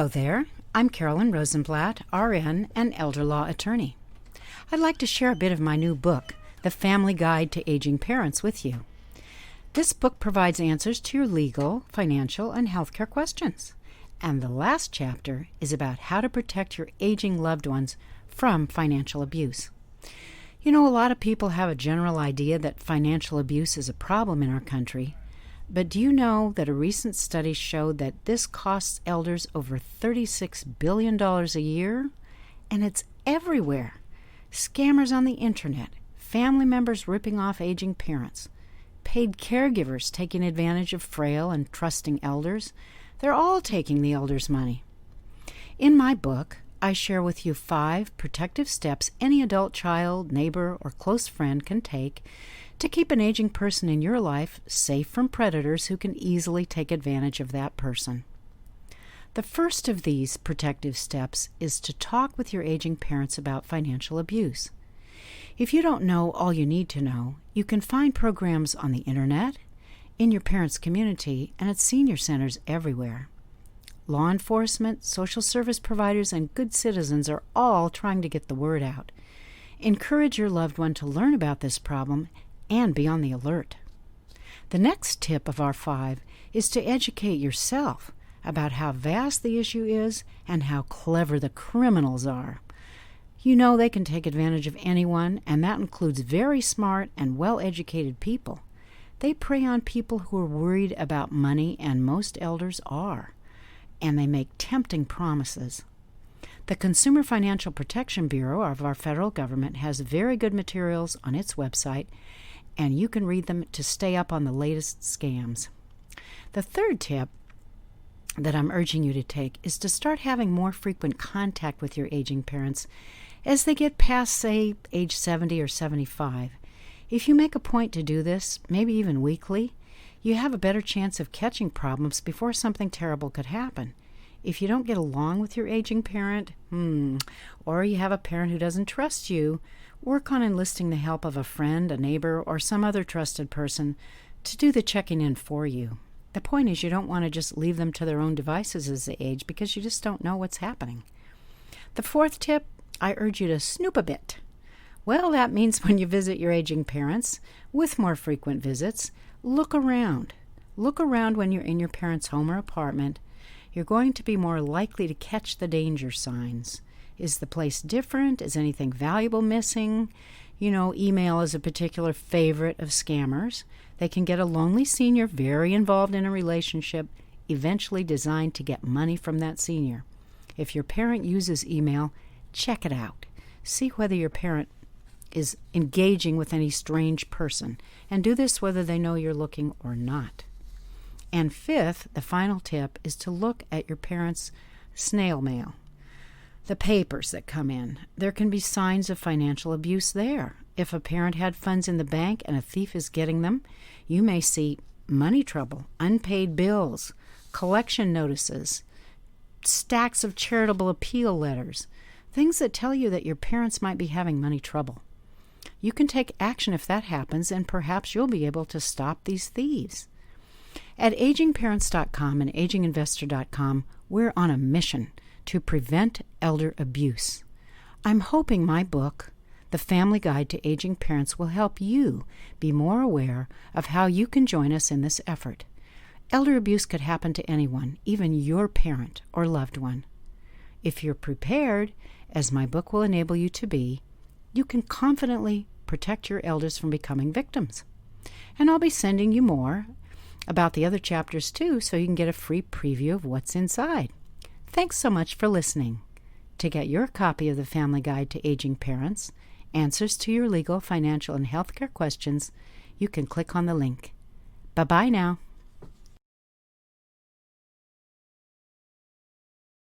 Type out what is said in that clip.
Hello there. I'm Carolyn Rosenblatt, RN and elder law attorney. I'd like to share a bit of my new book, The Family Guide to Aging Parents, with you. This book provides answers to your legal, financial, and healthcare questions. And the last chapter is about how to protect your aging loved ones from financial abuse. You know, a lot of people have a general idea that financial abuse is a problem in our country. But do you know that a recent study showed that this costs elders over $36 billion a year? And it's everywhere. Scammers on the internet, family members ripping off aging parents, paid caregivers taking advantage of frail and trusting elders. They're all taking the elders' money. In my book, I share with you 5 protective steps any adult child, neighbor, or close friend can take to keep an aging person in your life safe from predators who can easily take advantage of that person. The first of these protective steps is to talk with your aging parents about financial abuse. If you don't know all you need to know, you can find programs on the internet, in your parents' community, and at senior centers everywhere. Law enforcement, social service providers, and good citizens are all trying to get the word out. Encourage your loved one to learn about this problem and be on the alert. The next tip of our 5 is to educate yourself about how vast the issue is and how clever the criminals are. You know they can take advantage of anyone, and that includes very smart and well-educated people. They prey on people who are worried about money, and most elders are, and they make tempting promises. The Consumer Financial Protection Bureau of our federal government has very good materials on its website, and you can read them to stay up on the latest scams. The third tip that I'm urging you to take is to start having more frequent contact with your aging parents as they get past, say, age 70 or 75. If you make a point to do this, maybe even weekly, you have a better chance of catching problems before something terrible could happen. If you don't get along with your aging parent, or you have a parent who doesn't trust you, work on enlisting the help of a friend, a neighbor, or some other trusted person to do the checking in for you. The point is you don't want to just leave them to their own devices as they age because you just don't know what's happening. The fourth tip, I urge you to snoop a bit. Well, that means when you visit your aging parents, with more frequent visits, look around. Look around when you're in your parents' home or apartment. You're going to be more likely to catch the danger signs. Is the place different? Is anything valuable missing? You know, email is a particular favorite of scammers. They can get a lonely senior very involved in a relationship, eventually designed to get money from that senior. If your parent uses email, check it out. See whether your parent is engaging with any strange person, and do this whether they know you're looking or not. And fifth, the final tip, is to look at your parents' snail mail. The papers that come in. There can be signs of financial abuse there. If a parent had funds in the bank and a thief is getting them, you may see money trouble, unpaid bills, collection notices, stacks of charitable appeal letters, things that tell you that your parents might be having money trouble. You can take action if that happens, and perhaps you'll be able to stop these thieves. At agingparents.com and aginginvestor.com, we're on a mission to prevent elder abuse. I'm hoping my book, The Family Guide to Aging Parents, will help you be more aware of how you can join us in this effort. Elder abuse could happen to anyone, even your parent or loved one. If you're prepared, as my book will enable you to be, you can confidently protect your elders from becoming victims. And I'll be sending you more about the other chapters too, so you can get a free preview of what's inside. Thanks so much for listening. To get your copy of The Family Guide to Aging Parents, answers to your legal, financial, and healthcare questions, you can click on the link. Bye-bye now.